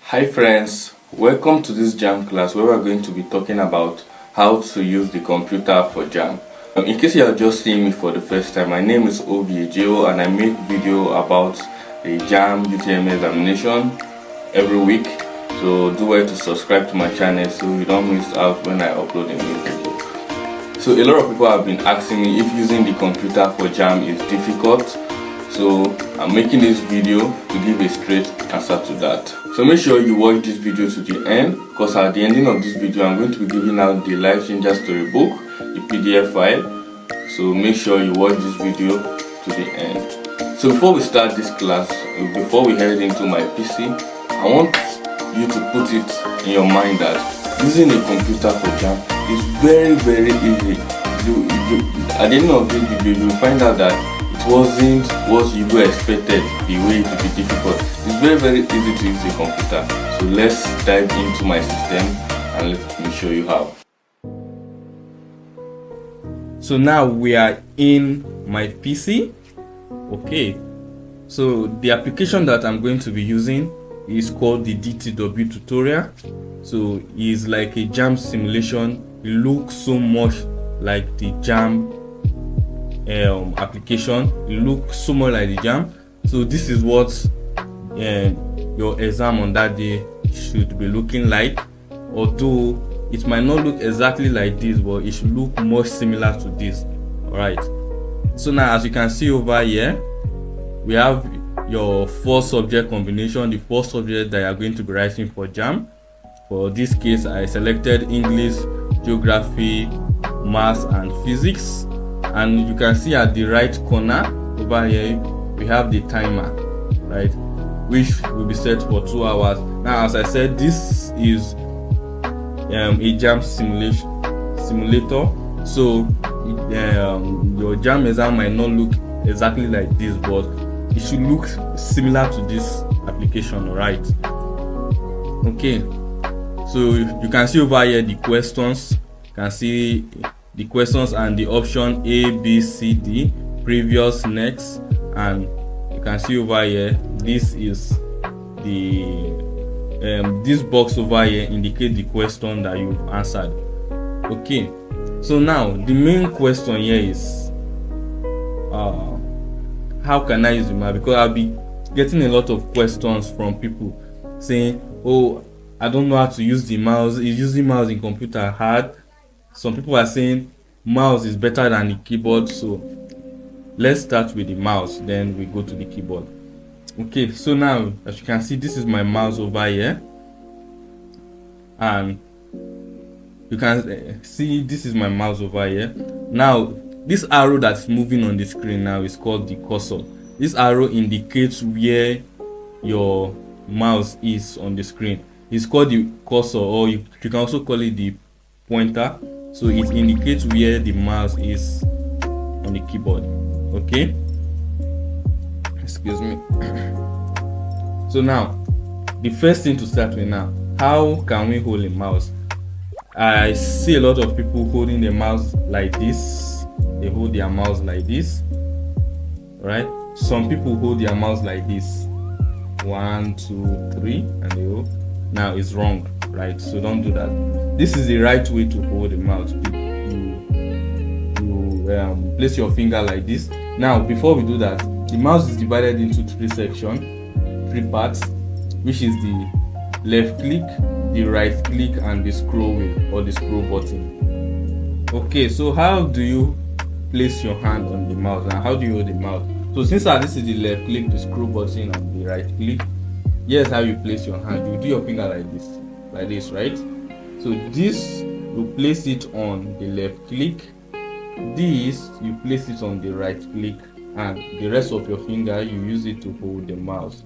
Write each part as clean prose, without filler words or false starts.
Hi friends, welcome to this JAMB class where we're going to be talking about how to use the computer for JAMB. In case you are just seeing me for the first time, my name is OVAJO and I make video about the JAMB UTME examination every week. So do well to subscribe to my channel so you don't miss out when I upload a new video. So a lot of people have been asking me if using the computer for JAMB is difficult. So I'm making this video to give a straight answer to that. So make sure you watch this video to the end, because at the ending of this video I'm going to be giving out the Life Changer Storybook, the PDF file. So make sure you watch this video to the end. So before we start this class, before we head into my PC, I want you to put it in your mind that using a computer for JAMB is very easy. At the end of this video you will find out that it wasn't what you expected the way to be difficult. It's very easy to use a computer. So let's dive into my system and let me show you how. So now we are in my PC. Okay, so the application that I'm going to be using is called the DTW tutorial. So it's like a JAMB simulation. It looks so much like the JAMB application. It looks so much like the JAMB. So this is what your exam on that day should be looking like, although it might not look exactly like this, but it should look more similar to this. All right, so now as you can see over here, we have your four subject combination, the four subjects that you are going to be writing for JAMB. For this case I selected English, Geography, Maths and Physics. And you can see at the right corner over here we have the timer, right, which will be set for 2 hours. Now as I said, this is a JAMB simulator, so your JAMB exam might not look exactly like this, but it should look similar to this application. Right? Okay, so you can see over here the questions. You can see the questions and the option A, B, C, D, previous, next, and you can see over here this is the this box over here indicate the question that you've answered. Okay, so now the main question here is how can I use the mouse? Because I'll be getting a lot of questions from people saying, oh, I don't know how to use the mouse. Is using mouse in computer hard? Some people are saying mouse is better than the keyboard. So let's start with the mouse, then we go to the keyboard. Okay, so now as you can see, this is my mouse over here, and you can see this is my mouse over here. Now this arrow that's moving on the screen now is called the cursor. This arrow indicates where your mouse is on the screen. It's called the cursor, or you can also call it the pointer. So it indicates where the mouse is on the keyboard. Okay, excuse me. So now the first thing to start with, now how can we hold a mouse? I see a lot of people holding the mouse like this. They hold their mouse like this, right? Some people hold their mouse like this, 1, 2, 3, and they hold. Now it's wrong, right? So don't do that. This is the right way to hold the mouse. You place your finger like this. Now before we do that, the mouse is divided into 3 sections, 3 parts, which is the left click, the right click, and the scroll wheel or the scroll button. Okay, so how do you place your hand on the mouse, and how do you hold the mouse? So since this is the left click, the scroll button, and the right click, here's how you place your hand. You do your finger like this, right? So this, you place it on the left click, this you place it on the right click, and the rest of your finger you use it to hold the mouse.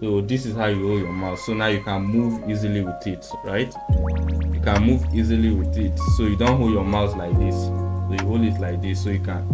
So this is how you hold your mouse. So now you can move easily with it, right? You can move easily with it. So you don't hold your mouse like this, so you hold it like this. So you can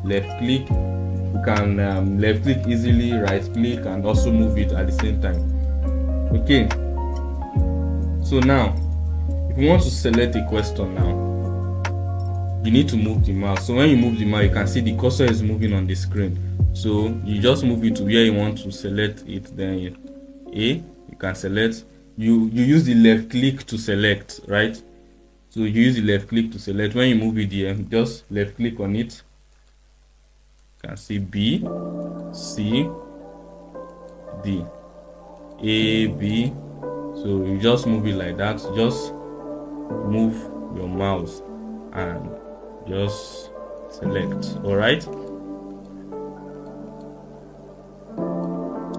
left click, you can left click easily, right click, and also move it at the same time. Okay, so now if you want to select a question, now you need to move the mouse. So when you move the mouse, you can see the cursor is moving on the screen. So you just move it to where you want to select it. Then A, you can select you use the left click to select, right? So you use the left click to select. When you move it here, just left click on it. You can see B, C, D, A, B. So you just move it like that. Just move your mouse and just select. All right.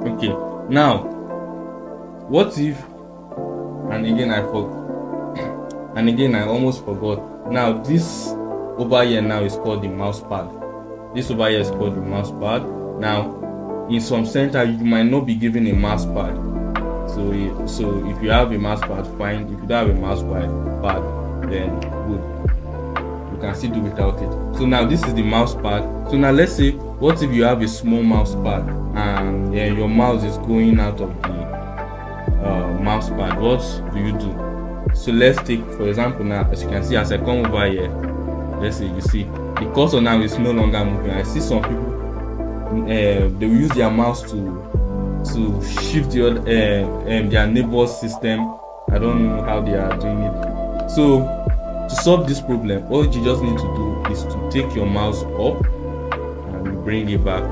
Okay. Now, what if? And again, I almost forgot. Now this over here now is called the mouse pad. This over here is called the mouse pad. Now, in some center you might not be given a mouse pad. So if you have a mouse pad, fine. If you don't have a mouse pad, then good. You can still do without it. So now this is the mouse pad. So now let's say, what if you have a small mouse pad and your mouse is going out of the mouse pad? What do you do? So let's take, for example, now as you can see, as I come over here, let's say you see the cursor now is no longer moving. I see some people they will use their mouse to shift their neighbor's system. I don't know how they are doing it. So to solve this problem, all you just need to do is to take your mouse up and you bring it back.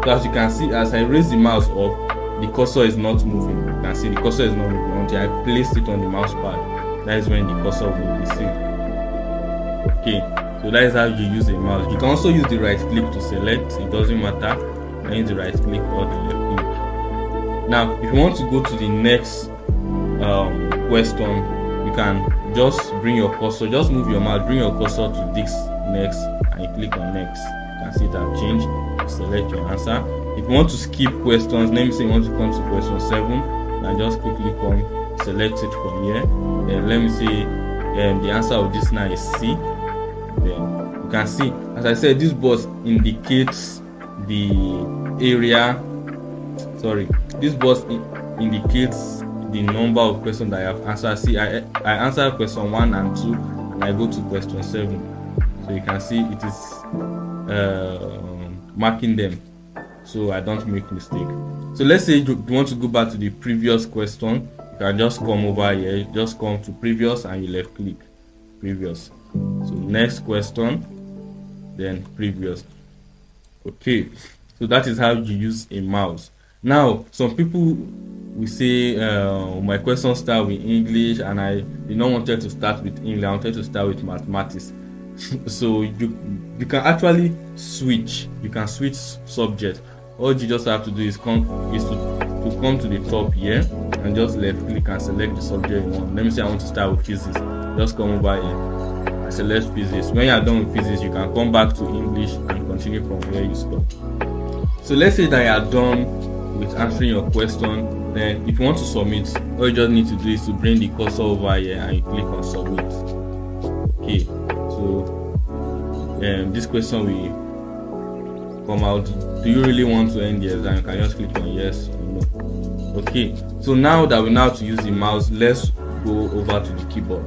So as you can see, as I raise the mouse up, the cursor is not moving. You can see the cursor is not moving until I placed it on the mouse pad. That is when the cursor will be seen. Okay, so that is how you use a mouse. You can also use the right click to select. It doesn't matter. You can use the right click or the left click. Now, if you want to go to the next question, you can just bring your cursor. Just move your mouse. Bring your cursor to this next, and you click on next. You can see it has changed. Select your answer. If you want to skip questions, let me say you want to come to question 7, and just quickly come select it from here. Then let me say the answer of this now is C. Then you can see, as I said, this box indicates the area. Sorry, this box indicates the number of questions that I have answered. See, I answered question 1 and 2, and I go to question 7. So you can see it is marking them, so I don't make mistake. So let's say you want to go back to the previous question. You can just come over here, just come to previous, and you left click previous. So next question, then previous. Okay, so that is how you use a mouse. Now, some people will say, my questions start with English, and I did not want to start with English. I wanted to start with mathematics. So you can actually switch. You can switch subject. All you just have to do is to come to the top here and just left click and select the subject you want. Let me say I want to start with physics. Just come over here and select physics. When you are done with physics, you can come back to English and continue from where you stop. So let's say that you are done with answering your question. Then if you want to submit, all you just need to do is to bring the cursor over here and you click on submit. Okay, so this question will come out. Do you really want to end the exam? You can just click on yes or no. Okay, so now that we know how to use the mouse, let's go over to the keyboard.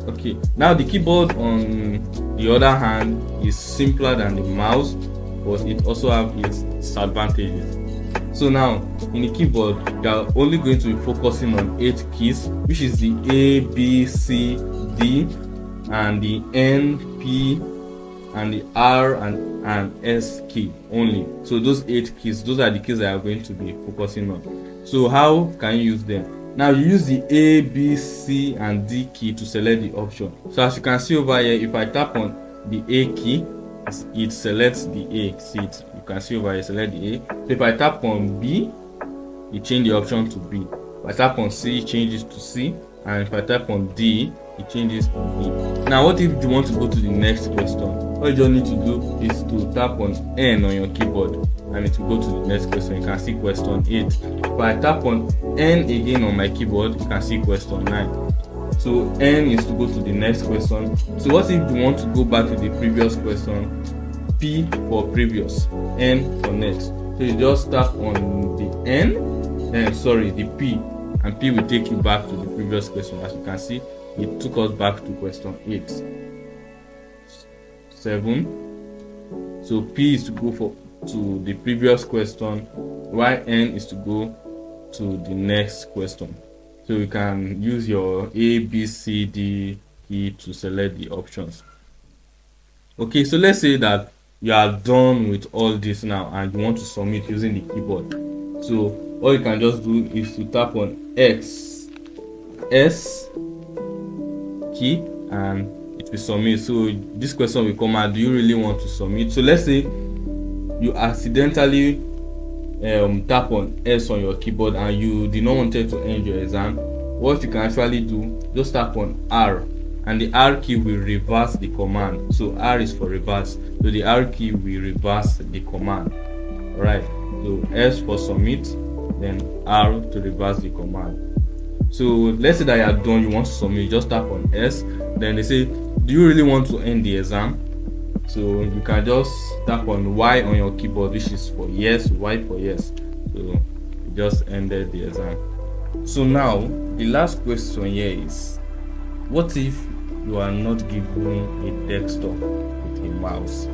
Okay, now the keyboard on the other hand is simpler than the mouse, but it also has its disadvantages. So now in the keyboard, you are only going to be focusing on 8 keys, which is the A, B, C, D, and the N, P, and the R and S key only. So those 8 keys, those are the keys that I am going to be focusing on. So how can you use them? Now you use the A, B, C, and D key to select the option. So as you can see over here, if I tap on the A key, it selects the A. See it? You can see over here, select the A. So if I tap on B, it change the option to B. If I tap on C, it changes to C. And if I tap on D, it changes to B. Now what if you want to go to the next question? All you just need to do is to tap on N on your keyboard and it will go to the next question. You can see question 8. If I tap on N again on my keyboard, you can see question 9. So N is to go to the next question. So what if you want to go back to the previous question? P for previous, N for next. So you just tap on the the P, and P will take you back to the previous question. As you can see, it took us back to question 8. 7. So P is to go to the previous question, while N is to go to the next question. So you can use your A, B, C, D key to select the options. Okay, so let's say that you are done with all this now and you want to submit using the keyboard. So all you can just do is to tap on S key and it will submit. So this question will come out, do you really want to submit? So let's say you accidentally tap on S on your keyboard and you did not want to end your exam. What you can actually do, just tap on R and the R key will reverse the command. So R is for reverse, so the R key will reverse the command. Alright, so S for submit, then R to reverse the command. So let's say that you are done, you want to submit, just tap on S. Then they say, do you really want to end the exam? So you can just tap on Y on your keyboard, which is for yes, Y for yes. So you just ended the exam. So now the last question here is, what if you are not given a desktop with a mouse?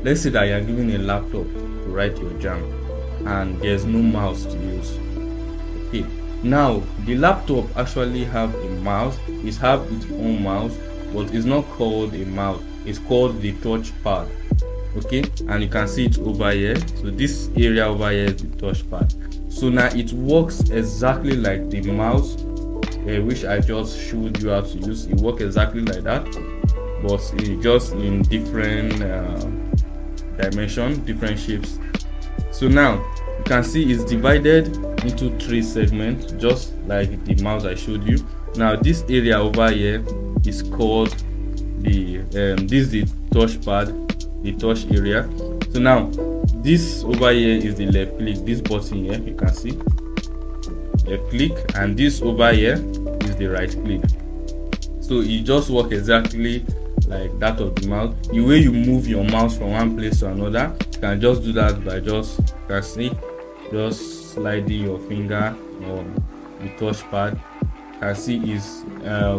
Let's say that you are given a laptop to write your JAMB and there's no mouse to use. Okay, now the laptop actually have a mouse, it have its own mouse, but it's not called a mouse, it's called the touch pad. Okay, and you can see it over here. So this area over here is the touch pad. So now it works exactly like the mouse which I just showed you how to use. It works exactly like that, but it's just in different dimension, different shapes. So now you can see it's divided into 3 segments, just like the mouse I showed you. Now this area over here is called the this is the touch pad, the touch area. So now this over here is the left click, this button here, you can see left click, and this over here is the right click. So it just works exactly like that of the mouse. The way you move your mouse from one place to another, you can just do that by just, you can see, just sliding your finger on the touch pad. You can see is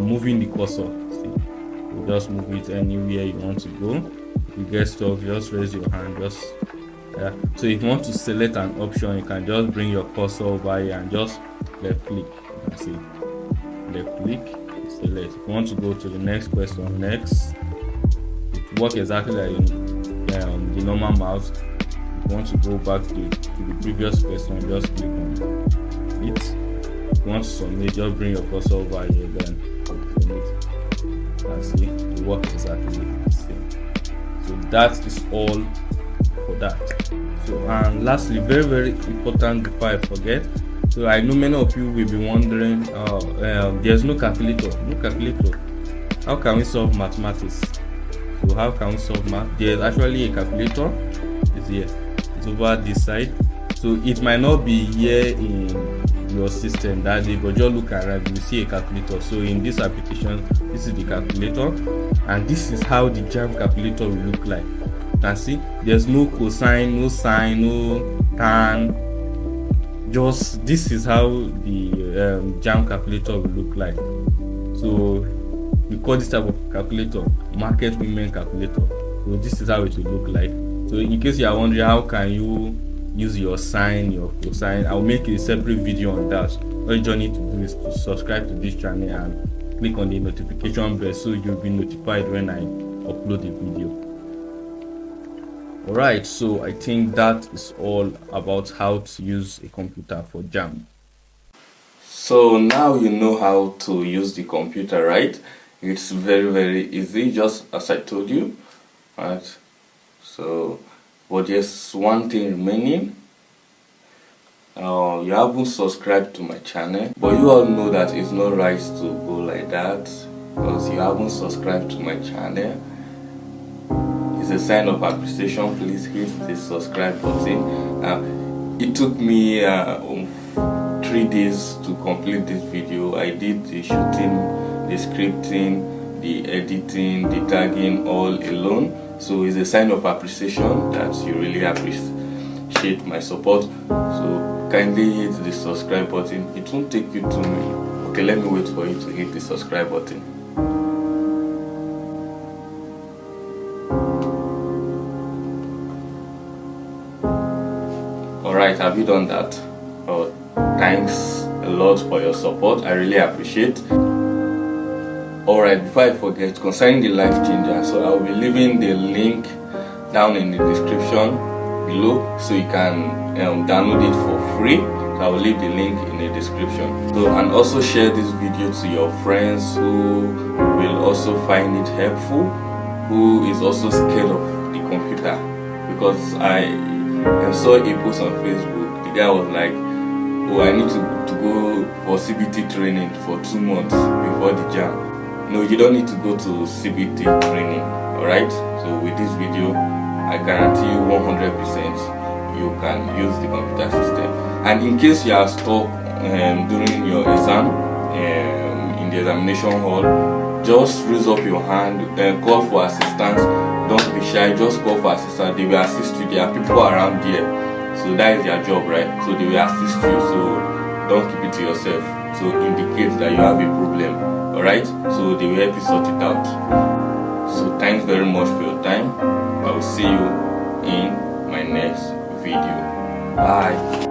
moving the cursor. See, you just move it anywhere you want to go. If you get stuck, just raise your hand, just so if you want to select an option, you can just bring your cursor over here and just left click. You can see left click, select. If you want to go to the next question, next, it works exactly like the normal mouse. If you want to go back to the previous question, just click on it. If you want to submit, just bring your cursor over here, then submit. You can see it works exactly the same. So that is all for that. So and lastly, very very important before I forget, so I know many of you will be wondering, there's no calculator. How can we solve mathematics? So how can we solve math? There's actually a calculator. It's here, it's over this side. So it might not be here in your system that day, but just look around, you see a calculator. So in this application, this is the calculator, and this is how the JAMB calculator will look like. You can see there's no cosine, no sine, no tan. Just this is how the JAMB calculator will look like. So we call this type of calculator market women calculator. So this is how it will look like. So in case you are wondering how can you use your sine, your cosine, I'll make a separate video on that. All you need to do is to subscribe to this channel and click on the notification bell so you'll be notified when I upload a video. Alright, so I think that is all about how to use a computer for JAMB. So now you know how to use the computer, right? It's very very easy, just as I told you, right? So but there's one thing remaining. You haven't subscribed to my channel, but you all know that it's not right to go like that because you haven't subscribed to my channel. It's a sign of appreciation. Please hit the subscribe button. It took me 3 days to complete this video. I did the shooting, the scripting, the editing, the tagging all alone. So it's a sign of appreciation that you really appreciate my support. So kindly hit the subscribe button. It won't take you to me. Okay, let me wait for you to hit the subscribe button. Alright, have you done that? Oh, thanks a lot for your support. I really appreciate. Alright, before I forget, concerning the life changer, so I'll be leaving the link down in the description below, so you can download it for free. So I will leave the link in the description. So, and also share this video to your friends who will also find it helpful, who is also scared of the computer. Because I saw a post on Facebook. The guy was like, oh, I need to go for CBT training for 2 months before the JAMB. No, you don't need to go to CBT training. Alright, so with this video I guarantee you 100% you can use the computer system. And in case you are stuck during your exam in the examination hall, just raise up your hand and call for assistance. Don't be shy, just call for assistance. They will assist you. There are people around there, so that is their job, right? So they will assist you, so don't keep it to yourself. So indicate that you have a problem, alright? So they will help you sort it out. So thanks very much for your time. I will see you in my next video. Bye.